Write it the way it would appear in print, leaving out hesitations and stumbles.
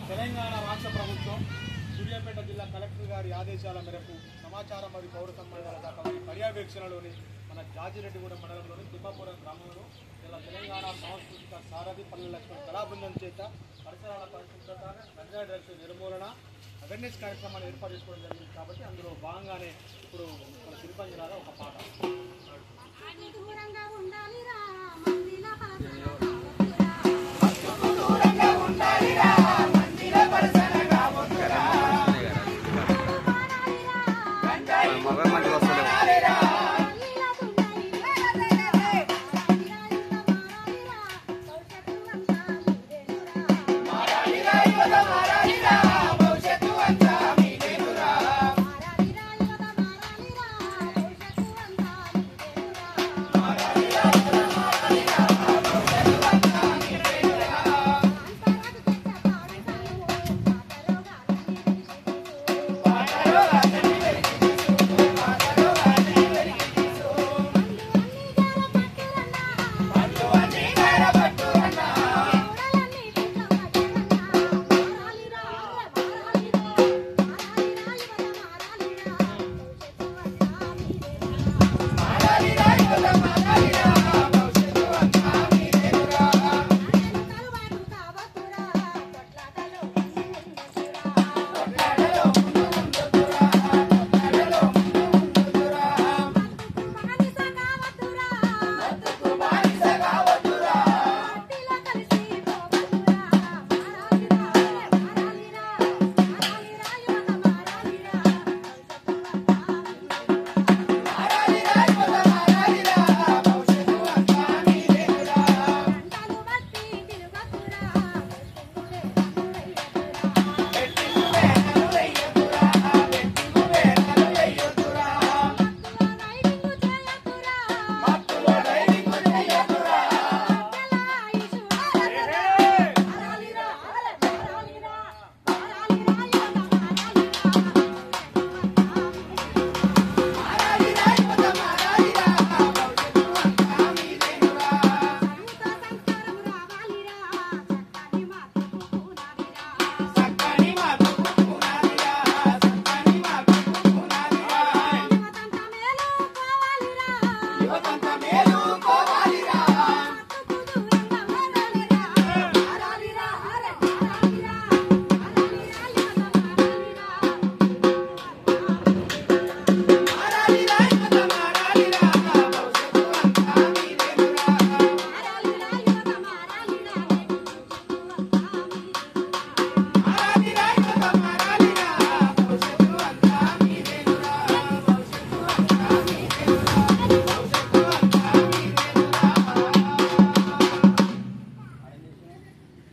తెలంగాణ రాష్ట్ర ప్రభుత్వం సూర్యాపేట జిల్లా కలెక్టర్ గారి ఆదేశాల మేరకు సమాచారం మరియు పౌర సంబంధాల శాఖ వారి పర్యవేక్షణలోని మన జాజిరెడ్డిగూడెం మండలంలోని తిమ్మాపురం గ్రామంలో ఇలా తెలంగాణ సాంస్కృతిక సారథి పల్లె లక్ష్మణ్ కళాబృందం చేత పరిసరాల పరిశుభ్రత గంజా డ్రగ్స్ నిర్మూలన అవేర్నెస్ కార్యక్రమాలు ఏర్పాటు చేసుకోవడం జరిగింది. కాబట్టి అందులో భాగంగానే ఇప్పుడు మన తిరుపతి జిల్లాలో ఒక పాట